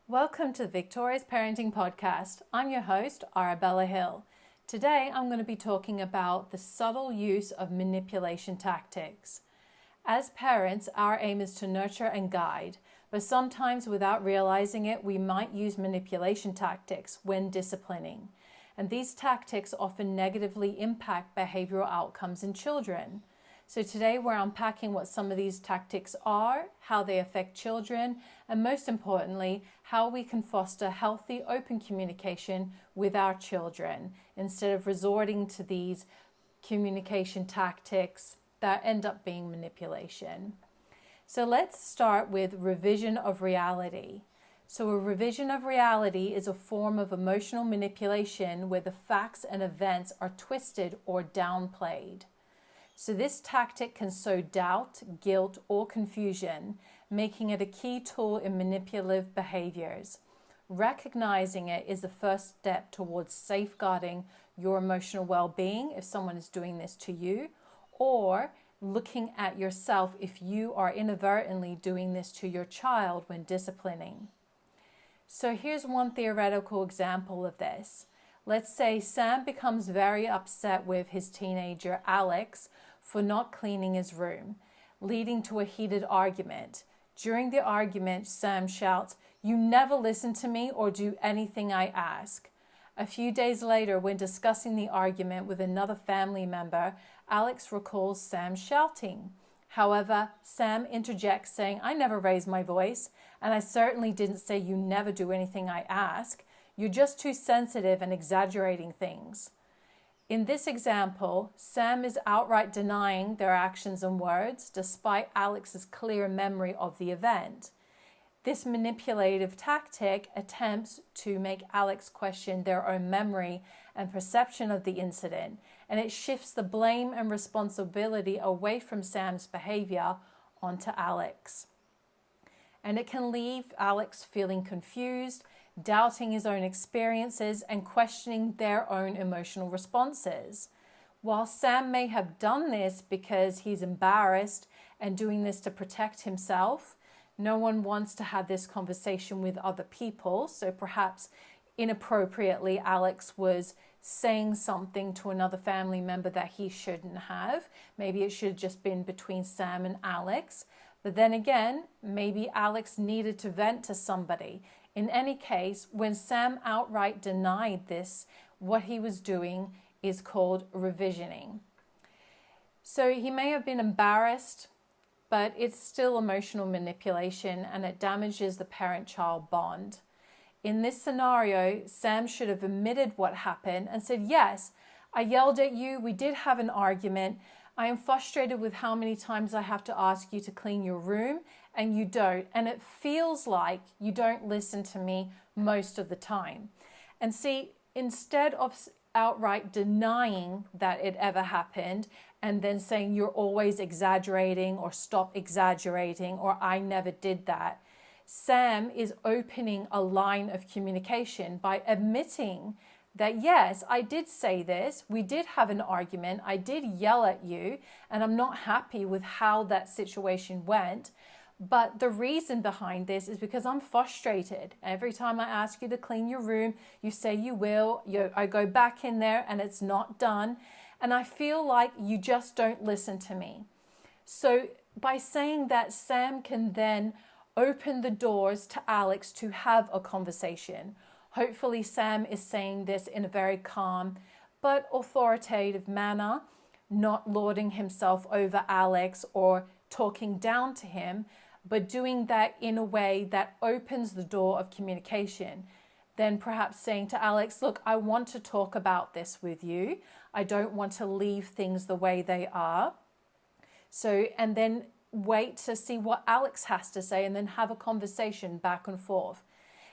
Welcome to the Victorious Parenting Podcast. I'm your host, Arabella Hill. Today I'm going to be talking about the subtle use of manipulation tactics. As parents, our aim is to nurture and guide, but sometimes without realizing it, we might use manipulation tactics when disciplining. And these tactics often negatively impact behavioral outcomes in children. So today we're unpacking what some of these tactics are, how they affect children, and most importantly, how we can foster healthy, open communication with our children instead of resorting to these communication tactics that end up being manipulation. So let's start with revision of reality. So a revision of reality is a form of emotional manipulation where the facts and events are twisted or downplayed. So this tactic can sow doubt, guilt, or confusion, making it a key tool in manipulative behaviors. Recognizing it is the first step towards safeguarding your emotional well-being if someone is doing this to you, or looking at yourself if you are inadvertently doing this to your child when disciplining. So here's one theoretical example of this. Let's say Sam becomes very upset with his teenager Alex for not cleaning his room, leading to a heated argument. During the argument, Sam shouts, "You never listen to me or do anything I ask." A few days later, when discussing the argument with another family member, Alex recalls Sam shouting. However, Sam interjects saying, "I never raised my voice, and I certainly didn't say you never do anything I ask. You're just too sensitive and exaggerating things." In this example, Sam is outright denying their actions and words despite Alex's clear memory of the event. This manipulative tactic attempts to make Alex question their own memory and perception of the incident, and it shifts the blame and responsibility away from Sam's behavior onto Alex. And it can leave Alex feeling confused, doubting his own experiences, and questioning their own emotional responses. While Sam may have done this because he's embarrassed and doing this to protect himself, no one wants to have this conversation with other people, so perhaps inappropriately Alex was saying something to another family member that he shouldn't have. Maybe it should have just been between Sam and Alex. But then again, maybe Alex needed to vent to somebody. In any case, when Sam outright denied this, what he was doing is called revisioning. So he may have been embarrassed, but it's still emotional manipulation and it damages the parent-child bond. In this scenario, Sam should have admitted what happened and said, "Yes, I yelled at you, we did have an argument. I am frustrated with how many times I have to ask you to clean your room and you don't. And it feels like you don't listen to me most of the time." And see, instead of outright denying that it ever happened and then saying you're always exaggerating or stop exaggerating or I never did that, Sam is opening a line of communication by admitting that, yes, I did say this, we did have an argument, I did yell at you, and I'm not happy with how that situation went. But the reason behind this is because I'm frustrated. Every time I ask you to clean your room, you say you will. I go back in there and it's not done. And I feel like you just don't listen to me. So by saying that, Sam can then open the doors to Alex to have a conversation. Hopefully Sam is saying this in a very calm but authoritative manner, not lording himself over Alex or talking down to him, but doing that in a way that opens the door of communication. Then perhaps saying to Alex, "Look, I want to talk about this with you. I don't want to leave things the way they are." So, and then wait to see what Alex has to say and then have a conversation back and forth.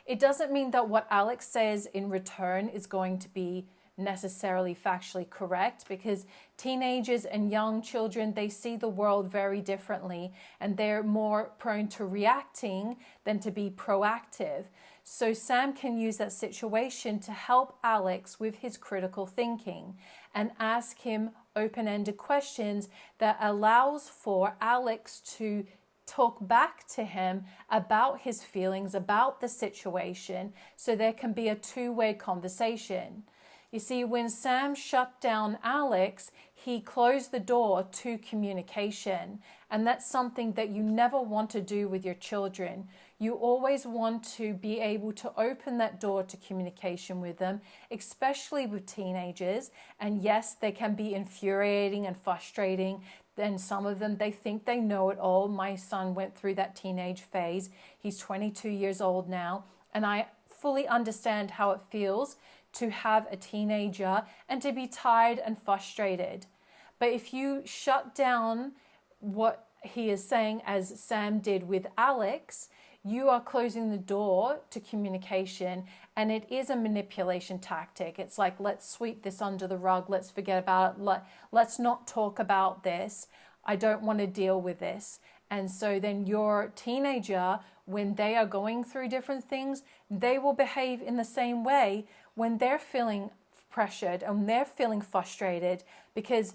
It doesn't mean that what Alex says in return is going to be necessarily factually correct, because teenagers and young children, they see the world very differently and they're more prone to reacting than to be proactive. So Sam can use that situation to help Alex with his critical thinking and ask him open-ended questions that allows for Alex to talk back to him about his feelings, about the situation, so there can be a two-way conversation. You see, when Sam shut down Alex, he closed the door to communication. And that's something that you never want to do with your children. You always want to be able to open that door to communication with them, especially with teenagers. And yes, they can be infuriating and frustrating. Then some of them, they think they know it all. My son went through that teenage phase. He's 22 years old now. And I fully understand how it feels to have a teenager and to be tired and frustrated. But if you shut down what he is saying, as Sam did with Alex, you are closing the door to communication, and it is a manipulation tactic. It's like, let's sweep this under the rug, let's forget about it, let's not talk about this, I don't want to deal with this. And so then your teenager, when they are going through different things, they will behave in the same way when they're feeling pressured and they're feeling frustrated, because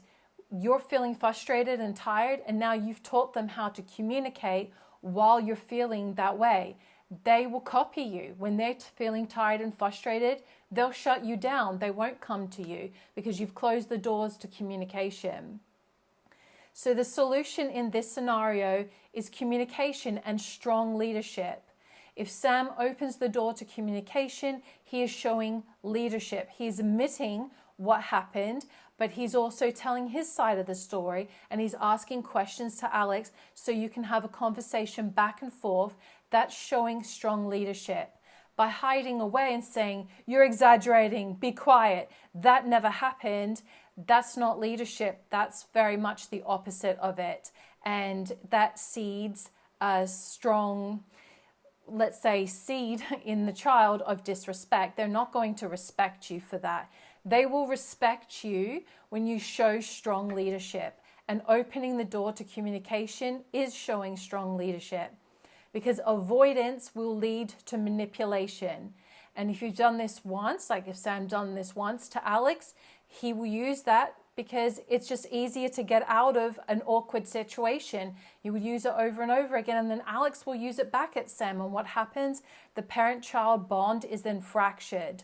you're feeling frustrated and tired, and now you've taught them how to communicate while you're feeling that way. They will copy you. When they're feeling tired and frustrated, they'll shut you down. They won't come to you because you've closed the doors to communication. So the solution in this scenario is communication and strong leadership. If Sam opens the door to communication, he is showing leadership. He's admitting what happened, but he's also telling his side of the story, and he's asking questions to Alex so you can have a conversation back and forth. That's showing strong leadership. By hiding away and saying, you're exaggerating, be quiet, that never happened, that's not leadership. That's very much the opposite of it. And that seeds a strong, let's say, seed in the child of disrespect. They're not going to respect you for that. They will respect you when you show strong leadership. And opening the door to communication is showing strong leadership, because avoidance will lead to manipulation. And if you've done this once, like if Sam done this once to Alex, he will use that because it's just easier to get out of an awkward situation. You would use it over and over again, and then Alex will use it back at Sam. And what happens? The parent-child bond is then fractured.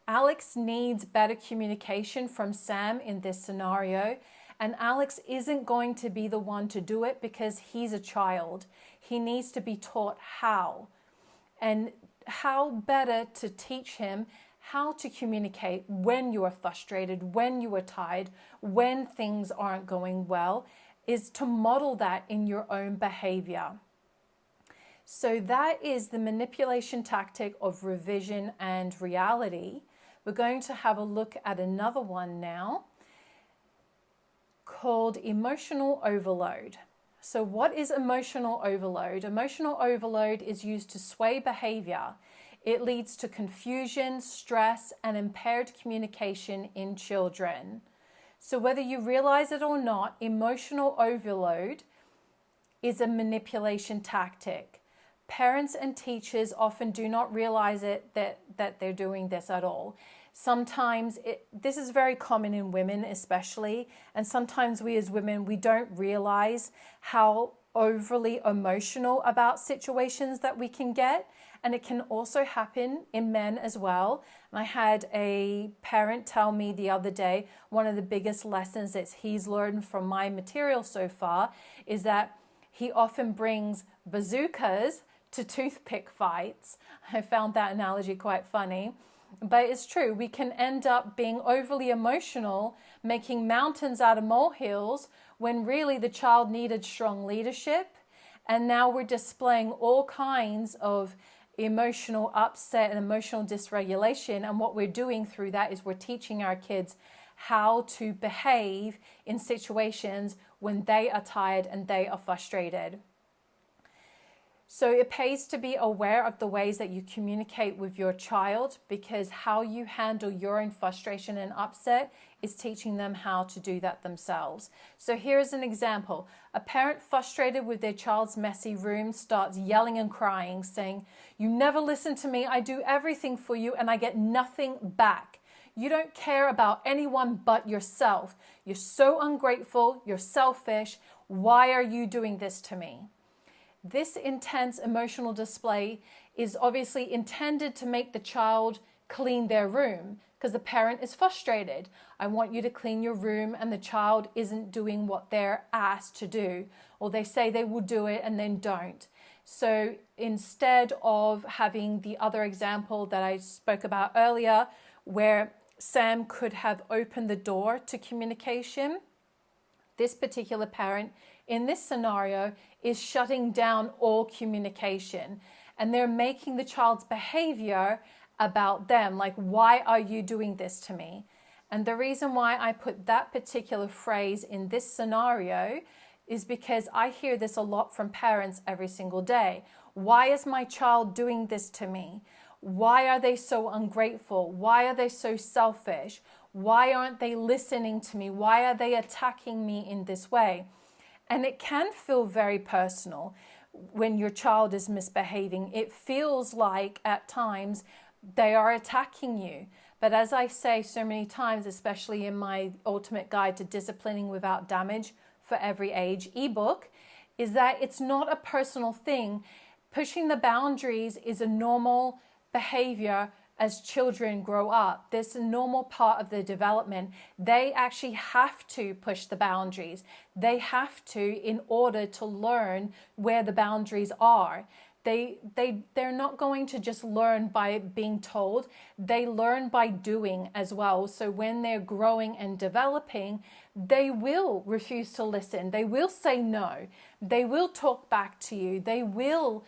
Alex needs better communication from Sam in this scenario, and Alex isn't going to be the one to do it because he's a child. He needs to be taught how, and how better to teach him how to communicate when you are frustrated, when you are tired, when things aren't going well, is to model that in your own behavior. So that is the manipulation tactic of revision and reality. We're going to have a look at another one now called emotional overload. So what is emotional overload? Emotional overload is used to sway behavior. It leads to confusion, stress, and impaired communication in children. So whether you realize it or not, emotional overload is a manipulation tactic. Parents and teachers often do not realize that they're doing this at all. Sometimes this is very common in women especially, and sometimes we as women, we don't realize how overly emotional about situations that we can get. And it can also happen in men as well. And I had a parent tell me the other day, one of the biggest lessons that he's learned from my material so far is that he often brings bazookas to toothpick fights. I found that analogy quite funny. But it's true, we can end up being overly emotional, making mountains out of molehills, when really the child needed strong leadership. And now we're displaying all kinds of emotional upset and emotional dysregulation. And what we're doing through that is we're teaching our kids how to behave in situations when they are tired and they are frustrated. So it pays to be aware of the ways that you communicate with your child, because how you handle your own frustration and upset is teaching them how to do that themselves. So here's an example. A parent frustrated with their child's messy room starts yelling and crying, saying, "You never listen to me. I do everything for you and I get nothing back. You don't care about anyone but yourself. You're so ungrateful. You're selfish. Why are you doing this to me?" This intense emotional display is obviously intended to make the child clean their room because the parent is frustrated. I want you to clean your room, and the child isn't doing what they're asked to do, or they say they will do it and then don't. So instead of having the other example that I spoke about earlier, where Sam could have opened the door to communication, this particular parent in this scenario is shutting down all communication, and they're making the child's behavior about them. Like, why are you doing this to me? And the reason why I put that particular phrase in this scenario is because I hear this a lot from parents every single day. Why is my child doing this to me? Why are they so ungrateful? Why are they so selfish? Why aren't they listening to me? Why are they attacking me in this way? And it can feel very personal when your child is misbehaving. It feels like at times they are attacking you. But as I say so many times, especially in my Ultimate Guide to Disciplining Without Damage for Every Age ebook, is that it's not a personal thing. Pushing the boundaries is a normal behavior as children grow up. This is a normal part of their development. They actually have to push the boundaries. They have to in order to learn where the boundaries are. They're not going to just learn by being told. They learn by doing as well. So when they're growing and developing, they will refuse to listen. They will say no. They will talk back to you. They will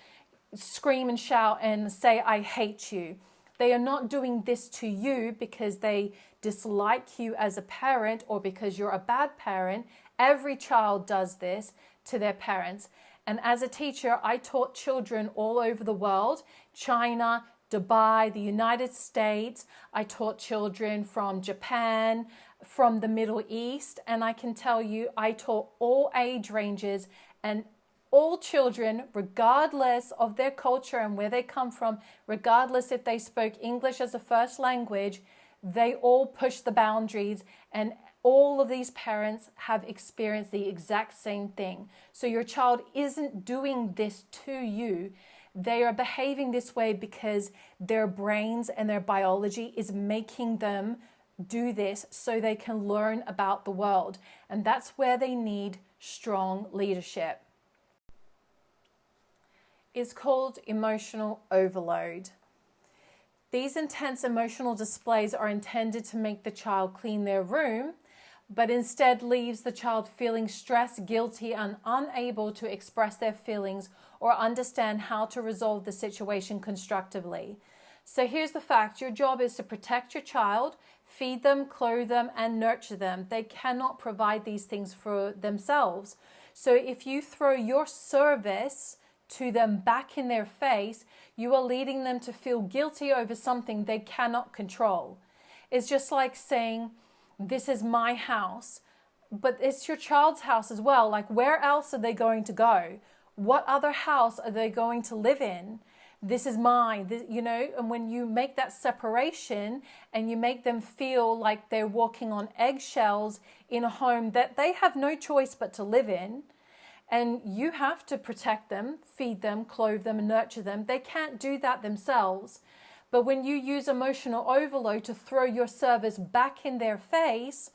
scream and shout and say, I hate you. They are not doing this to you because they dislike you as a parent or because you're a bad parent. Every child does this to their parents. And as a teacher, I taught children all over the world, China, Dubai, the United States. I taught children from Japan, from the Middle East. And I can tell you, I taught all age ranges and all children, regardless of their culture and where they come from, regardless if they spoke English as a first language, they all push the boundaries, and all of these parents have experienced the exact same thing. So your child isn't doing this to you. They are behaving this way because their brains and their biology is making them do this so they can learn about the world. And that's where they need strong leadership. Is called emotional overload. These intense emotional displays are intended to make the child clean their room, but instead leaves the child feeling stressed, guilty, and unable to express their feelings or understand how to resolve the situation constructively. So here's the fact. Your job is to protect your child, feed them, clothe them, and nurture them. They cannot provide these things for themselves. So if you throw your service to them back in their face, you are leading them to feel guilty over something they cannot control. It's just like saying, this is my house, but it's your child's house as well. Like, where else are they going to go? What other house are they going to live in? This is mine, and when you make that separation and you make them feel like they're walking on eggshells in a home that they have no choice but to live in, and you have to protect them, feed them, clothe them, and nurture them. They can't do that themselves. But when you use emotional overload to throw your service back in their face,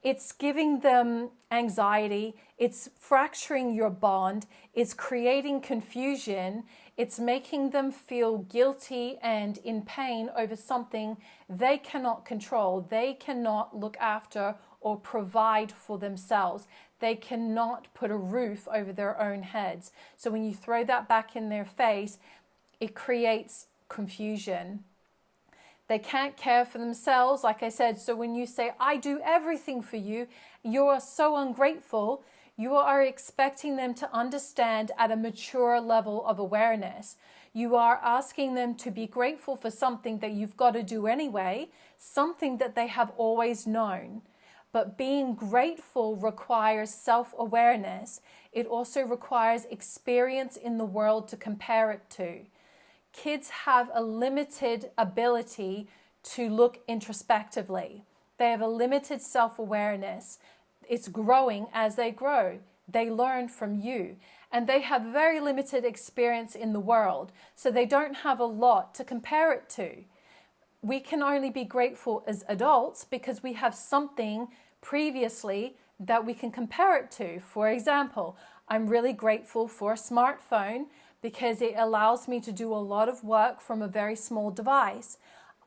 it's giving them anxiety, it's fracturing your bond, it's creating confusion, it's making them feel guilty and in pain over something they cannot control. They cannot look after or provide for themselves. They cannot put a roof over their own heads. So when you throw that back in their face, it creates confusion. They can't care for themselves, like I said. So when you say, I do everything for you, you are so ungrateful, you are expecting them to understand at a mature level of awareness. You are asking them to be grateful for something that you've got to do anyway, something that they have always known. But being grateful requires self-awareness. It also requires experience in the world to compare it to. Kids have a limited ability to look introspectively. They have a limited self-awareness. It's growing as they grow. they learn from you. And they have very limited experience in the world, so they don't have a lot to compare it to. We can only be grateful as adults because we have something previously that we can compare it to. For example, I'm really grateful for a smartphone because it allows me to do a lot of work from a very small device.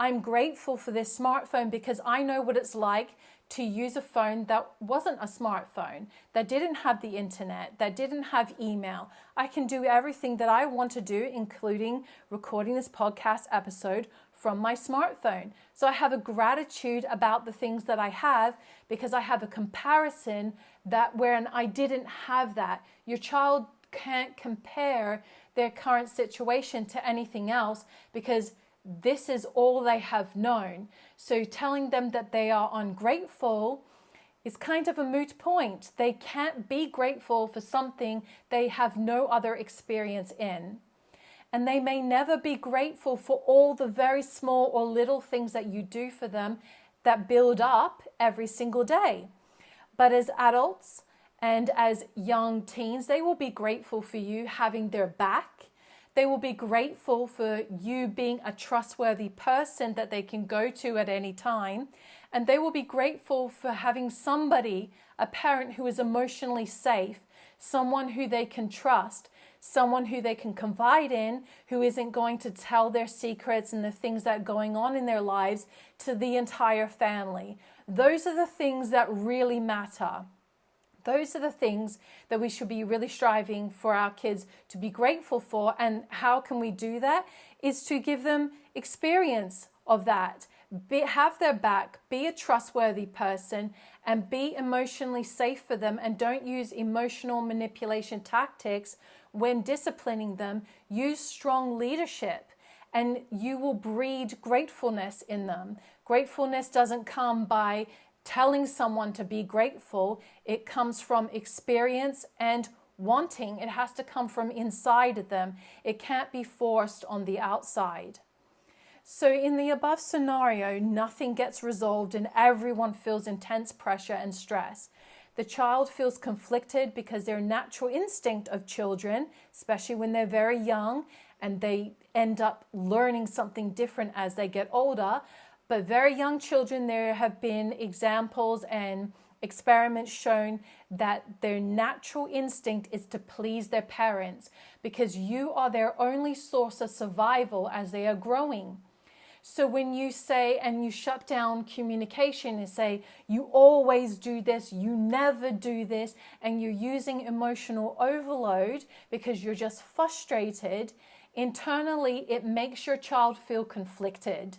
I'm grateful for this smartphone because I know what it's like to use a phone that wasn't a smartphone, that didn't have the internet, that didn't have email. I can do everything that I want to do, including recording this podcast episode from my smartphone. So I have a gratitude about the things that I have because I have a comparison that where I didn't have that. Your child can't compare their current situation to anything else because this is all they have known. So telling them that they are ungrateful is kind of a moot point. They can't be grateful for something they have no other experience in. And they may never be grateful for all the very small or little things that you do for them that build up every single day. But as adults and as young teens, they will be grateful for you having their back. They will be grateful for you being a trustworthy person that they can go to at any time. And they will be grateful for having somebody, a parent who is emotionally safe, someone who they can trust, someone who they can confide in, who isn't going to tell their secrets and the things that are going on in their lives to the entire family. Those are the things that really matter. Those are the things that we should be really striving for our kids to be grateful for. And how can we do that? Is to give them experience of that. Have their back, be a trustworthy person, and be emotionally safe for them. And don't use emotional manipulation tactics when disciplining them. Use strong leadership, and you will breed gratefulness in them. Gratefulness doesn't come by telling someone to be grateful. It comes from experience and wanting. It has to come from inside of them. It can't be forced on the outside. So in the above scenario, nothing gets resolved and everyone feels intense pressure and stress. The child feels conflicted because their natural instinct of children, especially when they're very young, and they end up learning something different as they get older. But very young children, there have been examples and experiments shown that their natural instinct is to please their parents because you are their only source of survival as they are growing. So when you say and you shut down communication and say, you always do this, you never do this, and you're using emotional overload because you're just frustrated, internally it makes your child feel conflicted.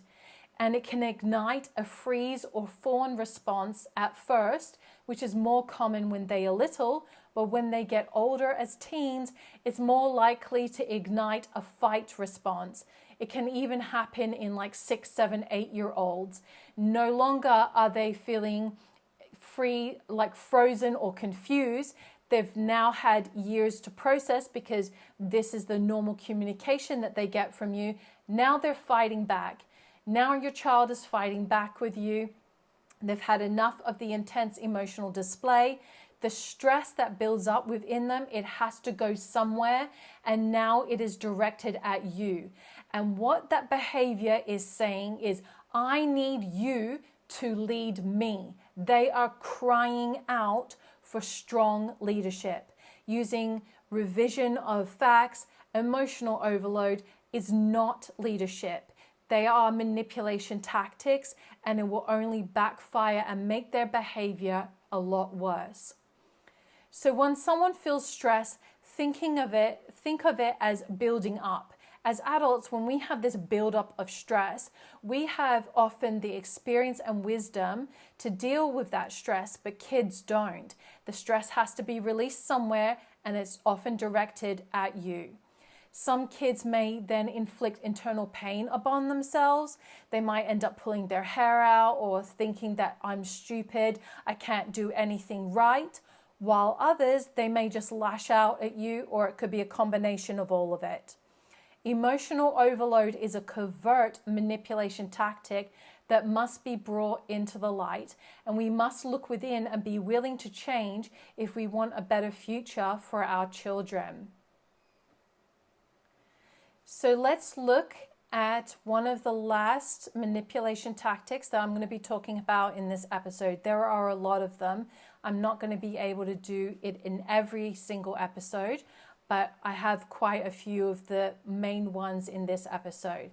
And it can ignite a freeze or fawn response at first, which is more common when they are little, but when they get older as teens, it's more likely to ignite a fight response. It can even happen in like 6, 7, 8-year-olds. No longer are they feeling free, like frozen or confused. They've now had years to process because this is the normal communication that they get from you. Now they're fighting back. Now your child is fighting back with you. They've had enough of the intense emotional display. The stress that builds up within them, it has to go somewhere, and now it is directed at you. And what that behavior is saying is, I need you to lead me. They are crying out for strong leadership. Using revision of facts, emotional overload is not leadership. They are manipulation tactics, and it will only backfire and make their behavior a lot worse. So when someone feels stress, think of it as building up. As adults, when we have this buildup of stress, we have often the experience and wisdom to deal with that stress, but kids don't. The stress has to be released somewhere, and it's often directed at you. Some kids may then inflict internal pain upon themselves. They might end up pulling their hair out or thinking that I'm stupid, I can't do anything right. While others, they may just lash out at you, or it could be a combination of all of it. Emotional overload is a covert manipulation tactic that must be brought into the light, and we must look within and be willing to change if we want a better future for our children. So let's look at one of the last manipulation tactics that I'm going to be talking about in this episode. There are a lot of them. I'm not going to be able to do it in every single episode, but I have quite a few of the main ones in this episode.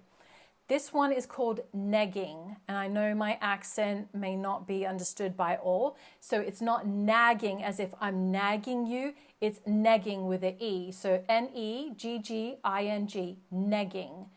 This one is called negging, and I know my accent may not be understood by all, so it's not nagging as if I'm nagging you, it's negging with an E, so Negging, negging.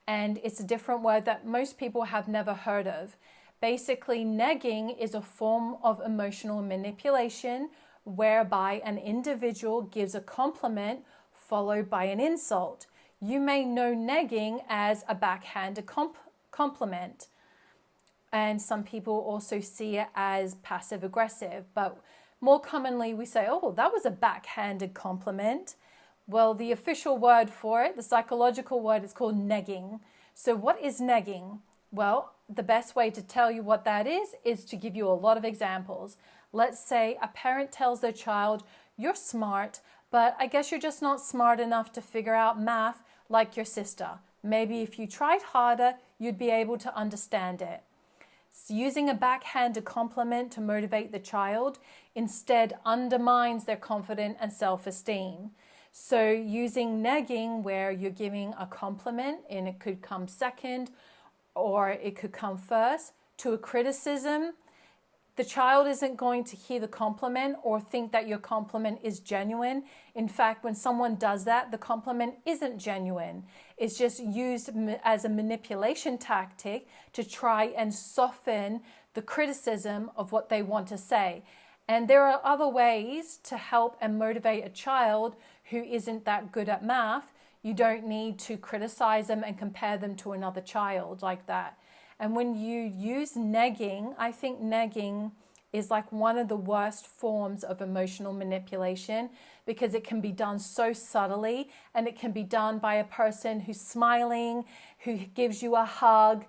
And it's a different word that most people have never heard of. Basically, negging is a form of emotional manipulation whereby an individual gives a compliment followed by an insult. You may know negging as a backhanded compliment. And some people also see it as passive aggressive. But more commonly, we say, oh, that was a backhanded compliment. Well, the official word for it, the psychological word, is called negging. So what is negging? Well, the best way to tell you what that is to give you a lot of examples. Let's say a parent tells their child, you're smart, but I guess you're just not smart enough to figure out math like your sister. Maybe if you tried harder, you'd be able to understand it. So using a backhanded compliment to motivate the child instead undermines their confidence and self-esteem. So using negging, where you're giving a compliment and it could come second or it could come first, to a criticism, the child isn't going to hear the compliment or think that your compliment is genuine. In fact, when someone does that, the compliment isn't genuine. It's just used as a manipulation tactic to try and soften the criticism of what they want to say. And there are other ways to help and motivate a child who isn't that good at math. You don't need to criticize them and compare them to another child like that. And when you use negging, I think negging is like one of the worst forms of emotional manipulation because it can be done so subtly, and it can be done by a person who's smiling, who gives you a hug.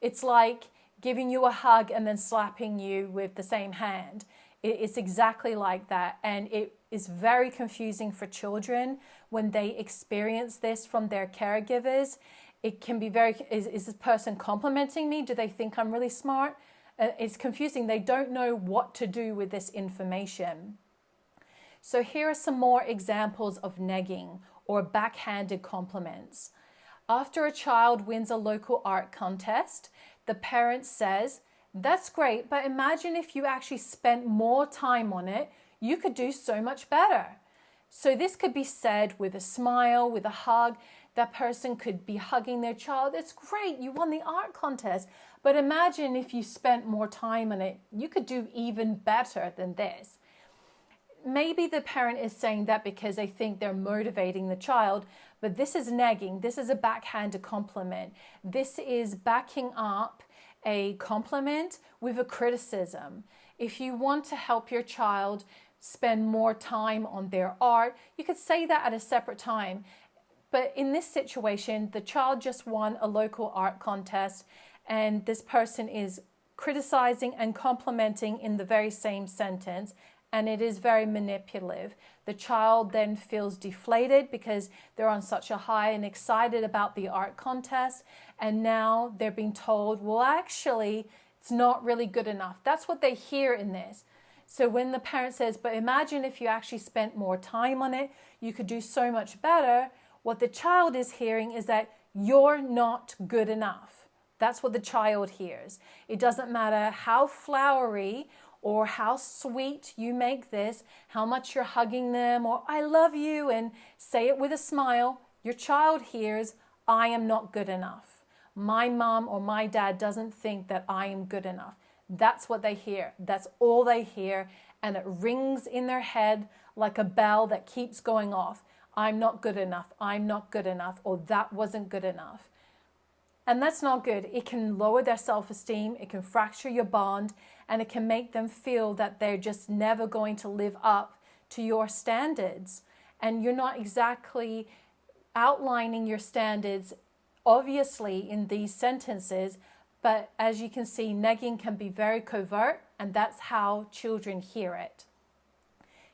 It's like giving you a hug and then slapping you with the same hand. It's exactly like that, and it is very confusing for children when they experience this from their caregivers. It can be is this person complimenting me? Do they think I'm really smart? It's confusing. They don't know what to do with this information. So here are some more examples of negging or backhanded compliments. After a child wins a local art contest, the parent says, "That's great, but imagine if you actually spent more time on it, you could do so much better." So this could be said with a smile, with a hug. That person could be hugging their child. "It's great, you won the art contest, but imagine if you spent more time on it, you could do even better than this." Maybe the parent is saying that because they think they're motivating the child, but this is negging. This is a backhanded compliment. This is backing up a compliment with a criticism. If you want to help your child spend more time on their art, you could say that at a separate time. But in this situation, the child just won a local art contest, and this person is criticizing and complimenting in the very same sentence, and it is very manipulative. The child then feels deflated because they're on such a high and excited about the art contest, and now they're being told, well, actually, it's not really good enough. That's what they hear in this. So when the parent says, but imagine if you actually spent more time on it, you could do so much better, what the child is hearing is that you're not good enough. That's what the child hears. It doesn't matter how flowery or how sweet you make this, how much you're hugging them, or I love you, and say it with a smile. Your child hears, I am not good enough. My mom or my dad doesn't think that I am good enough. That's what they hear. That's all they hear. And it rings in their head like a bell that keeps going off. I'm not good enough. I'm not good enough. Or that wasn't good enough. And that's not good. It can lower their self-esteem. It can fracture your bond. And it can make them feel that they're just never going to live up to your standards. And you're not exactly outlining your standards, obviously, in these sentences, But as you can see, negging can be very covert, and that's how children hear it.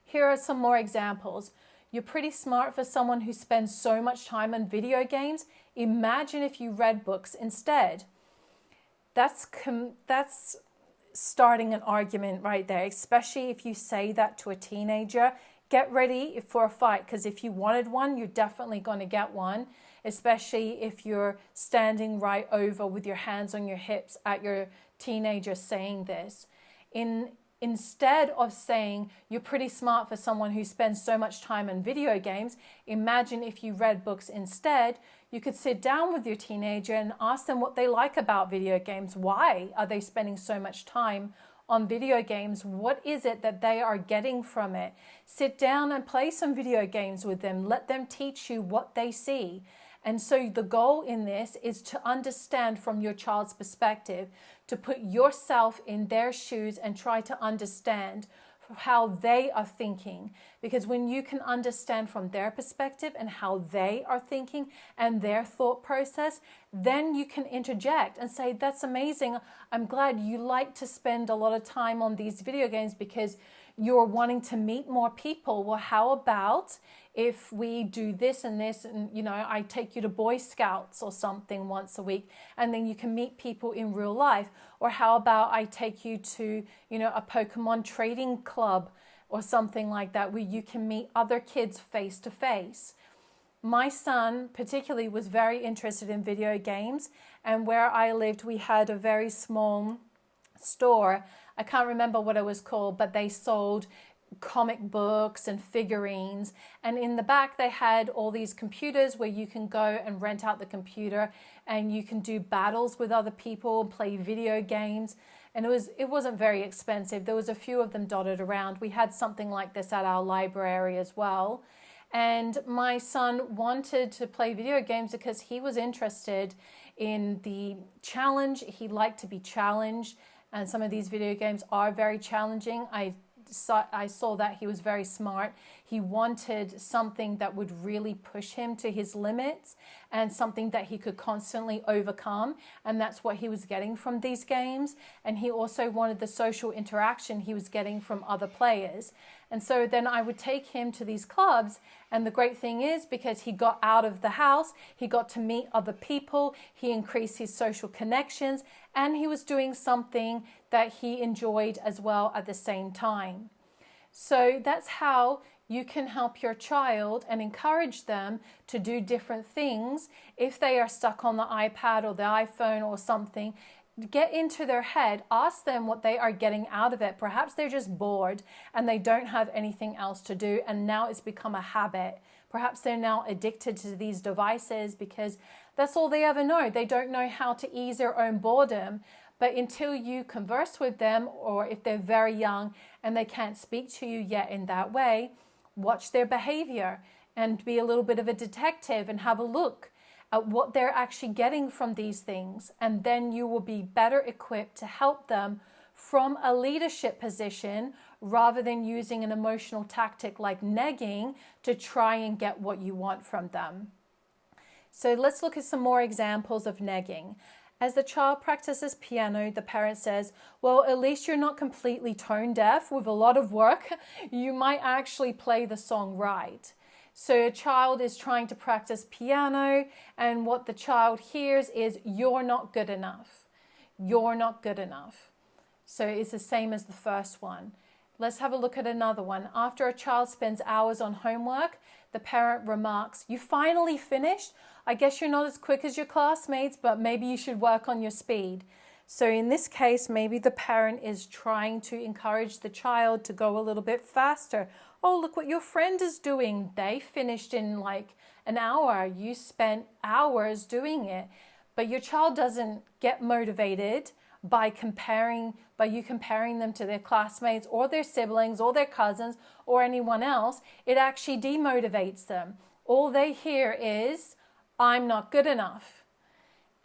Here are some more examples. You're pretty smart for someone who spends so much time on video games. Imagine if you read books instead. That's starting an argument right there, especially if you say that to a teenager. Get ready for a fight, because if you wanted one, you're definitely going to get one, especially if you're standing right over with your hands on your hips at your teenager saying this. Instead of saying you're pretty smart for someone who spends so much time on video games, imagine if you read books instead. You could sit down with your teenager and ask them what they like about video games. Why are they spending so much time on video games? What is it that they are getting from it? Sit down and play some video games with them. Let them teach you what they see. And so the goal in this is to understand from your child's perspective, to put yourself in their shoes and try to understand how they are thinking. Because when you can understand from their perspective and how they are thinking and their thought process, then you can interject and say, that's amazing. I'm glad you like to spend a lot of time on these video games because you're wanting to meet more people. Well, how about if we do this and this, and I take you to Boy Scouts or something once a week, and then you can meet people in real life? Or how about I take you to a Pokemon trading club or something like that, where you can meet other kids face to face? My son particularly was very interested in video games, and where I lived we had a very small store. I can't remember what it was called, but they sold comic books and figurines, and in the back they had all these computers where you can go and rent out the computer and you can do battles with other people, play video games, and it wasn't very expensive. There was a few of them dotted around. We had something like this at our library as well, and my son wanted to play video games because he was interested in the challenge. He liked to be challenged, and some of these video games are very challenging. I saw that he was very smart. He wanted something that would really push him to his limits and something that he could constantly overcome. And that's what he was getting from these games. And he also wanted the social interaction he was getting from other players. And so then I would take him to these clubs. And the great thing is, because he got out of the house, he got to meet other people, he increased his social connections, and he was doing something that he enjoyed as well at the same time. So that's how you can help your child and encourage them to do different things. If they are stuck on the iPad or the iPhone or something, get into their head, ask them what they are getting out of it. Perhaps they're just bored and they don't have anything else to do, and now it's become a habit. Perhaps they're now addicted to these devices because that's all they ever know. They don't know how to ease their own boredom. But until you converse with them, or if they're very young and they can't speak to you yet in that way, watch their behavior and be a little bit of a detective and have a look at what they're actually getting from these things. And then you will be better equipped to help them from a leadership position rather than using an emotional tactic like negging to try and get what you want from them. So let's look at some more examples of negging. As the child practices piano, the parent says, well, at least you're not completely tone deaf. With a lot of work, you might actually play the song right. So a child is trying to practice piano, and what the child hears is, you're not good enough. You're not good enough. So it's the same as the first one. Let's have a look at another one. After a child spends hours on homework, the parent remarks, you finally finished? I guess you're not as quick as your classmates, but maybe you should work on your speed. So in this case, maybe the parent is trying to encourage the child to go a little bit faster. Oh, look what your friend is doing. They finished in like an hour. You spent hours doing it. But your child doesn't get motivated by you comparing them to their classmates or their siblings or their cousins or anyone else. It actually demotivates them. All they hear is, I'm not good enough.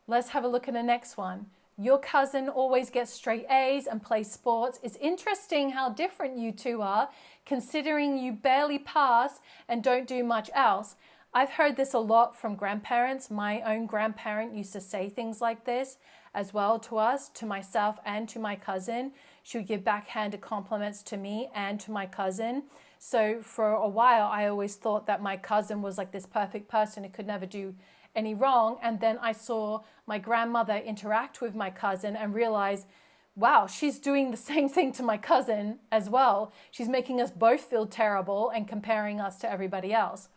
Let's have a look at the next one. Your cousin always gets straight A's and plays sports. It's interesting how different you two are, considering you barely pass and don't do much else. I've heard this a lot from grandparents. My own grandparent used to say things like this as well to us, to myself and to my cousin. She would give backhanded compliments to me and to my cousin. So for a while, I always thought that my cousin was like this perfect person who could never do any wrong. And then I saw my grandmother interact with my cousin and realized, wow, she's doing the same thing to my cousin as well. She's making us both feel terrible and comparing us to everybody else.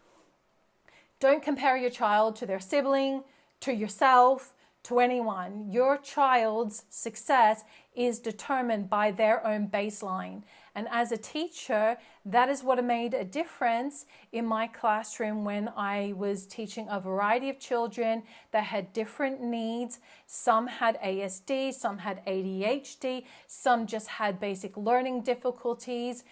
Don't compare your child to their sibling, to yourself, to anyone. Your child's success is determined by their own baseline. And as a teacher, that is what made a difference in my classroom when I was teaching a variety of children that had different needs. Some had ASD, some had ADHD, some just had basic learning difficulties.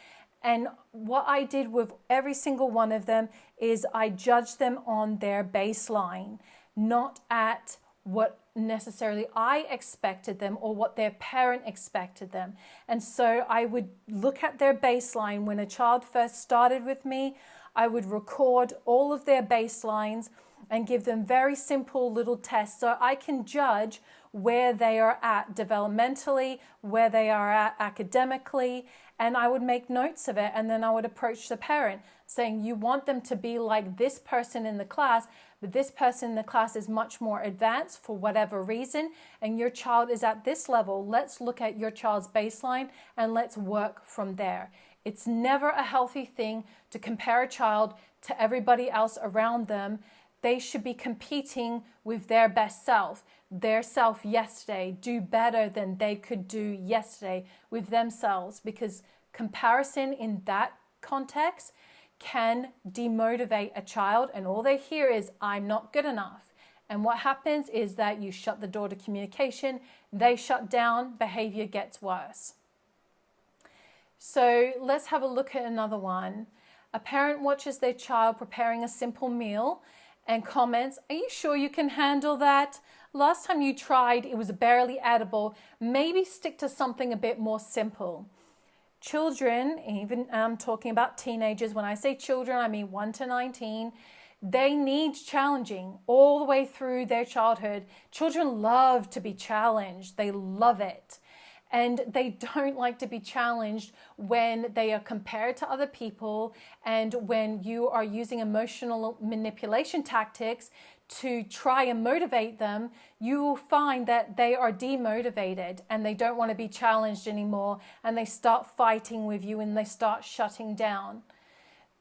And what I did with every single one of them is I judged them on their baseline, not at what necessarily I expected them or what their parent expected them. And so I would look at their baseline. When a child first started with me, I would record all of their baselines and give them very simple little tests so I can judge where they are at developmentally, where they are at academically, and I would make notes of it. And then I would approach the parent saying, you want them to be like this person in the class, but this person in the class is much more advanced for whatever reason, and your child is at this level. Let's look at your child's baseline and let's work from there. It's never a healthy thing to compare a child to everybody else around them. They should be competing with their best self, their self yesterday, do better than they could do yesterday with themselves, because comparison in that context can demotivate a child, and all they hear is, I'm not good enough. And what happens is that you shut the door to communication, they shut down, behavior gets worse. So let's have a look at another one. A parent watches their child preparing a simple meal and comments, are you sure you can handle that? Last time you tried, it was barely edible. Maybe stick to something a bit more simple. Children, even I'm talking about teenagers, when I say children, I mean 1 to 19, they need challenging all the way through their childhood. Children love to be challenged. They love it. And they don't like to be challenged when they are compared to other people and when you are using emotional manipulation tactics to try and motivate them. You will find that they are demotivated and they don't want to be challenged anymore, and they start fighting with you and they start shutting down.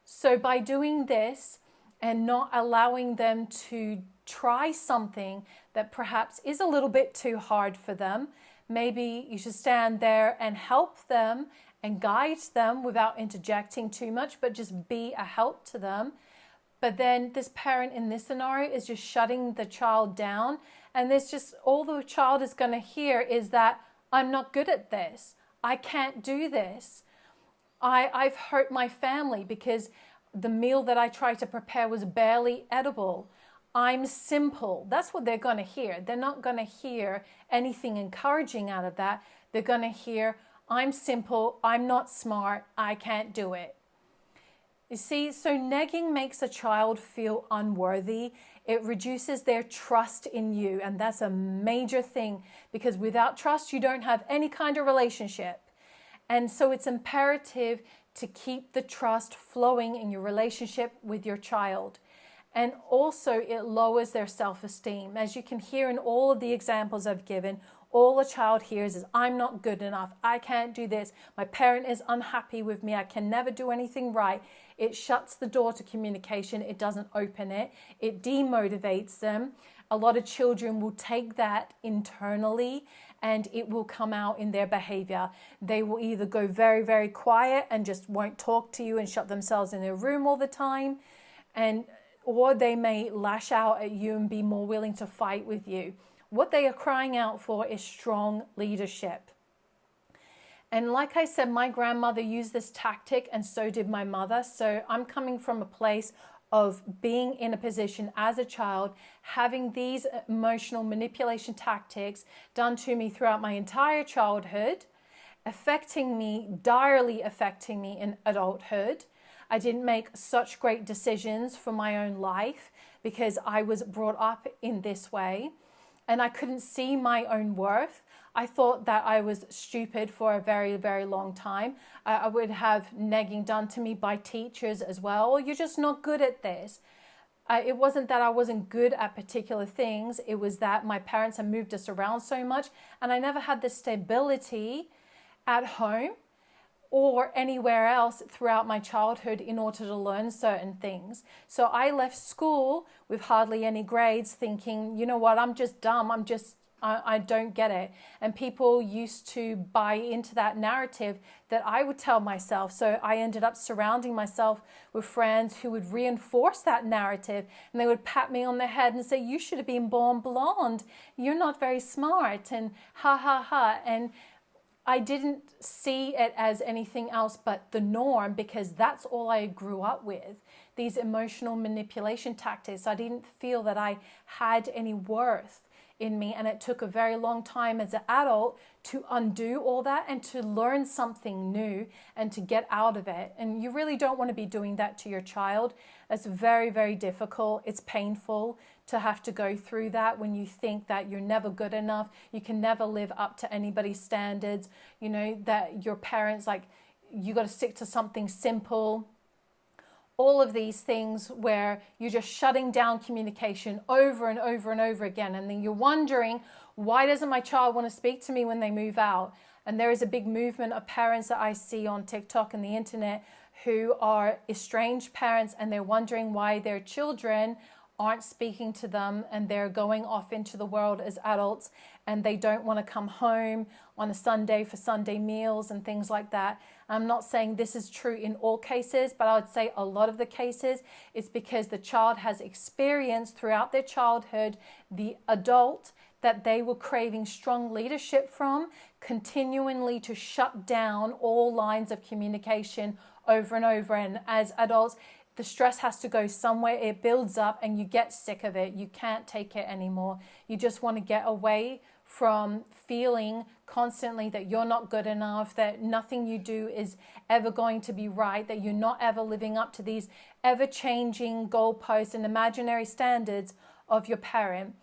So by doing this and not allowing them to try something that perhaps is a little bit too hard for them, maybe you should stand there and help them and guide them without interjecting too much, but just be a help to them. But then this parent in this scenario is just shutting the child down. And there's just, all the child is going to hear is that I'm not good at this. I can't do this. I've hurt my family because the meal that I tried to prepare was barely edible. I'm simple. That's what they're going to hear. They're not going to hear anything encouraging out of that. They're going to hear, I'm simple, I'm not smart, I can't do it. You see, so negging makes a child feel unworthy. It reduces their trust in you, and that's a major thing, because without trust, you don't have any kind of relationship. And so it's imperative to keep the trust flowing in your relationship with your child. And also it lowers their self-esteem. As you can hear in all of the examples I've given, all a child hears is, I'm not good enough, I can't do this, my parent is unhappy with me, I can never do anything right. It shuts the door to communication, it doesn't open it, it demotivates them. A lot of children will take that internally and it will come out in their behavior. They will either go very, very quiet and just won't talk to you and shut themselves in their room all the time, or they may lash out at you and be more willing to fight with you. What they are crying out for is strong leadership. And like I said, my grandmother used this tactic and so did my mother. So I'm coming from a place of being in a position as a child, having these emotional manipulation tactics done to me throughout my entire childhood, direly affecting me in adulthood. I didn't make such great decisions for my own life because I was brought up in this way, and I couldn't see my own worth. I thought that I was stupid for a very, very long time. I would have negging done to me by teachers as well. "Oh, you're just not good at this." It wasn't that I wasn't good at particular things. It was that my parents had moved us around so much, and I never had the stability at home or anywhere else throughout my childhood in order to learn certain things. So I left school with hardly any grades thinking, you know what, I'm just dumb. I don't get it. And people used to buy into that narrative that I would tell myself. So I ended up surrounding myself with friends who would reinforce that narrative, and they would pat me on the head and say, "You should have been born blonde. You're not very smart," and ha ha ha. And I didn't see it as anything else but the norm, because that's all I grew up with, these emotional manipulation tactics. I didn't feel that I had any worth in me, and it took a very long time as an adult to undo all that and to learn something new and to get out of it. And you really don't want to be doing that to your child. It's very, very difficult. It's painful to have to go through that when you think that you're never good enough, you can never live up to anybody's standards, you know, that your parents, like, you got to stick to something simple. All of these things where you're just shutting down communication over and over and over again. And then you're wondering, why doesn't my child want to speak to me when they move out? And there is a big movement of parents that I see on TikTok and the internet who are estranged parents, and they're wondering why their children aren't speaking to them, and they're going off into the world as adults, and they don't want to come home on a Sunday for Sunday meals and things like that. I'm not saying this is true in all cases, but I would say a lot of the cases it's because the child has experienced throughout their childhood the adult that they were craving strong leadership from continually to shut down all lines of communication over and over. And as adults, the stress has to go somewhere. It builds up and you get sick of it. You can't take it anymore. You just want to get away from feeling constantly that you're not good enough, that nothing you do is ever going to be right, that you're not ever living up to these ever-changing goalposts and imaginary standards of your parent.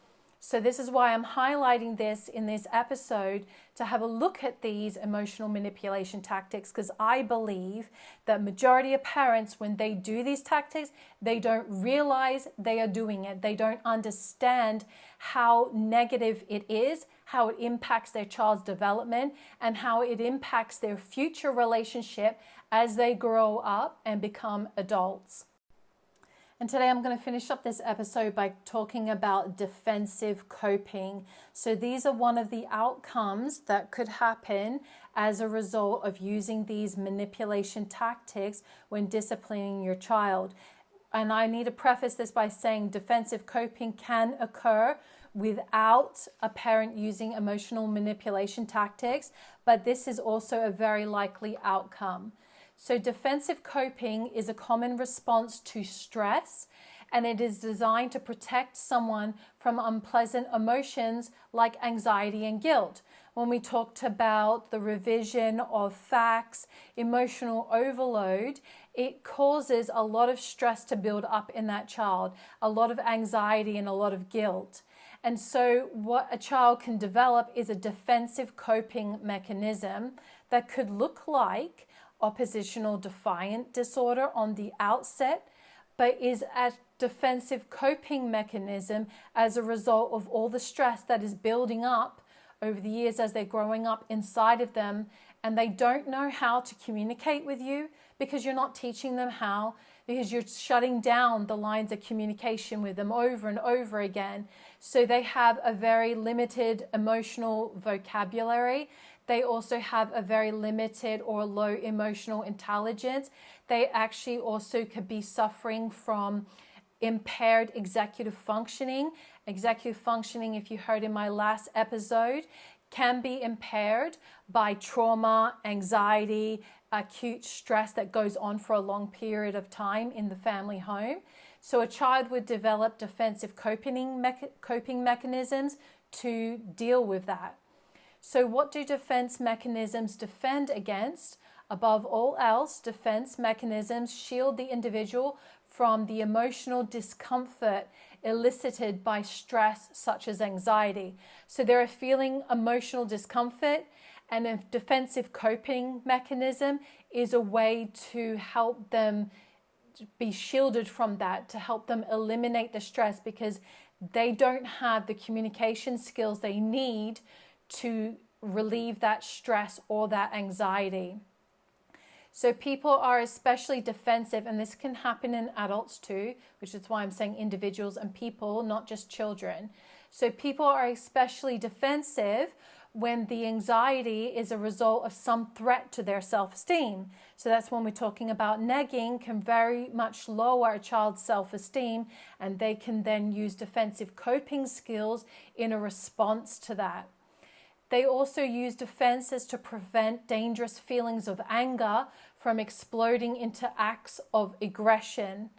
So this is why I'm highlighting this in this episode, to have a look at these emotional manipulation tactics, because I believe that majority of parents, when they do these tactics, they don't realize they are doing it. They don't understand how negative it is, how it impacts their child's development, and how it impacts their future relationship as they grow up and become adults. And today I'm going to finish up this episode by talking about defensive coping. So these are one of the outcomes that could happen as a result of using these manipulation tactics when disciplining your child. And I need to preface this by saying defensive coping can occur without a parent using emotional manipulation tactics, but this is also a very likely outcome. So defensive coping is a common response to stress, and it is designed to protect someone from unpleasant emotions like anxiety and guilt. When we talked about the revision of facts, emotional overload, it causes a lot of stress to build up in that child, a lot of anxiety and a lot of guilt. And so what a child can develop is a defensive coping mechanism that could look like oppositional defiant disorder on the outset, but is a defensive coping mechanism as a result of all the stress that is building up over the years as they're growing up inside of them, and they don't know how to communicate with you because you're not teaching them how, because you're shutting down the lines of communication with them over and over again. So they have a very limited emotional vocabulary. They also have a very limited or low emotional intelligence. They actually also could be suffering from impaired executive functioning. Executive functioning, if you heard in my last episode, can be impaired by trauma, anxiety, acute stress that goes on for a long period of time in the family home. So a child would develop defensive coping mechanisms to deal with that. So what do defense mechanisms defend against? Above all else, defense mechanisms shield the individual from the emotional discomfort elicited by stress, such as anxiety. So they're feeling emotional discomfort, and a defensive coping mechanism is a way to help them be shielded from that, to help them eliminate the stress, because they don't have the communication skills they need to relieve that stress or that anxiety. So people are especially defensive, and this can happen in adults too, which is why I'm saying individuals and people, not just children. So people are especially defensive when the anxiety is a result of some threat to their self-esteem. So that's when we're talking about negging can very much lower a child's self-esteem, and they can then use defensive coping skills in a response to that. They also use defenses to prevent dangerous feelings of anger from exploding into acts of aggression.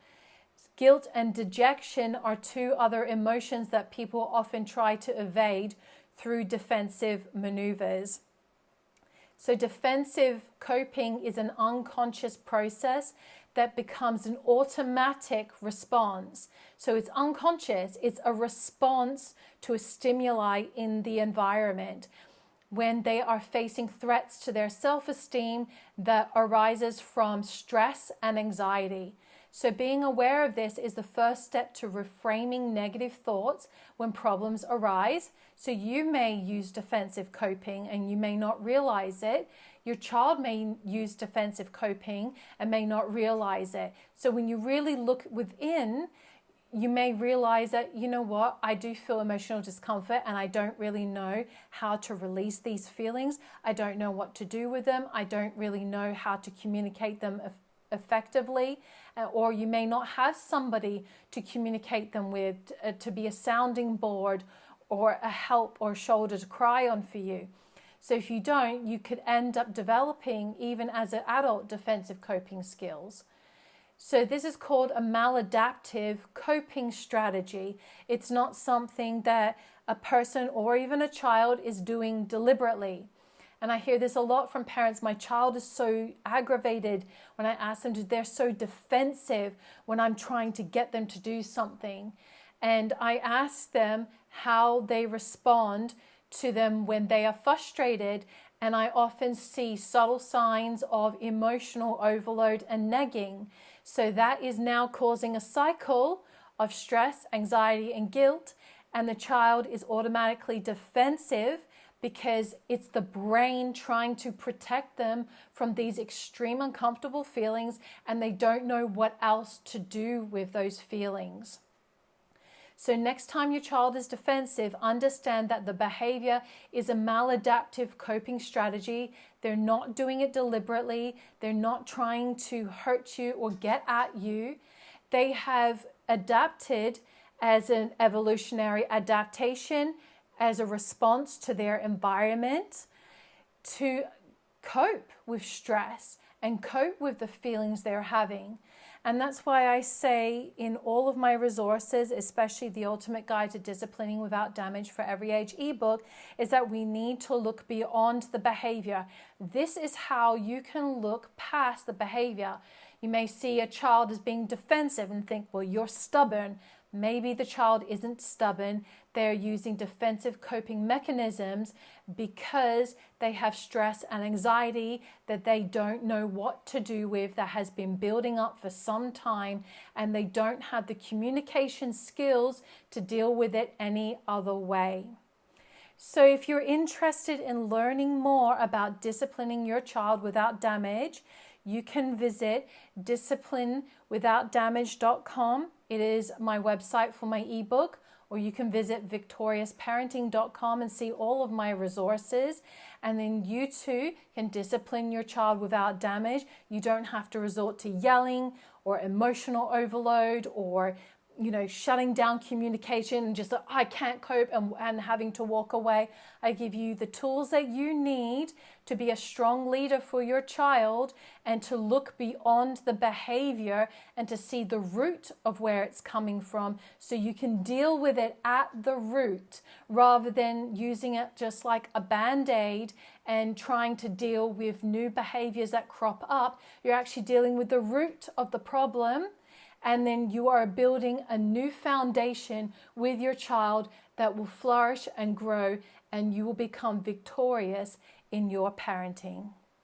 Guilt and dejection are two other emotions that people often try to evade through defensive maneuvers. So defensive coping is an unconscious process that becomes an automatic response. So it's unconscious, it's a response to a stimuli in the environment when they are facing threats to their self-esteem that arises from stress and anxiety. So being aware of this is the first step to reframing negative thoughts when problems arise. So you may use defensive coping and you may not realize it. Your child may use defensive coping and may not realize it. So when you really look within, you may realize that, you know what, I do feel emotional discomfort and I don't really know how to release these feelings. I don't know what to do with them. I don't really know how to communicate them effectively, or you may not have somebody to communicate them with, to be a sounding board or a help or shoulder to cry on for you. So if you don't, you could end up developing, even as an adult, defensive coping skills. So this is called a maladaptive coping strategy. It's not something that a person or even a child is doing deliberately. And I hear this a lot from parents. My child is so aggravated when I ask them to, they're so defensive when I'm trying to get them to do something. And I ask them how they respond to them when they are frustrated. And I often see subtle signs of emotional overload and negging. So that is now causing a cycle of stress, anxiety, and guilt. And the child is automatically defensive because it's the brain trying to protect them from these extreme uncomfortable feelings, and they don't know what else to do with those feelings. So next time your child is defensive, understand that the behavior is a maladaptive coping strategy. They're not doing it deliberately. They're not trying to hurt you or get at you. They have adapted as an evolutionary adaptation, as a response to their environment, to cope with stress and cope with the feelings they're having. And that's why I say in all of my resources, especially the Ultimate Guide to Disciplining Without Damage for Every Age ebook, is that we need to look beyond the behavior. This is how you can look past the behavior. You may see a child as being defensive and think, well, you're stubborn. Maybe the child isn't stubborn. They're using defensive coping mechanisms because they have stress and anxiety that they don't know what to do with, that has been building up for some time, and they don't have the communication skills to deal with it any other way. So if you're interested in learning more about disciplining your child without damage, you can visit disciplinewithoutdamage.com. It is my website for my ebook, or you can visit victoriousparenting.com and see all of my resources. And then you too can discipline your child without damage. You don't have to resort to yelling or emotional overload or shutting down communication and just I can't cope and having to walk away. I give you the tools that you need to be a strong leader for your child and to look beyond the behavior and to see the root of where it's coming from so you can deal with it at the root rather than using it just like a band-aid and trying to deal with new behaviors that crop up. You're actually dealing with the root of the problem. And then you are building a new foundation with your child that will flourish and grow, and you will become victorious in your parenting.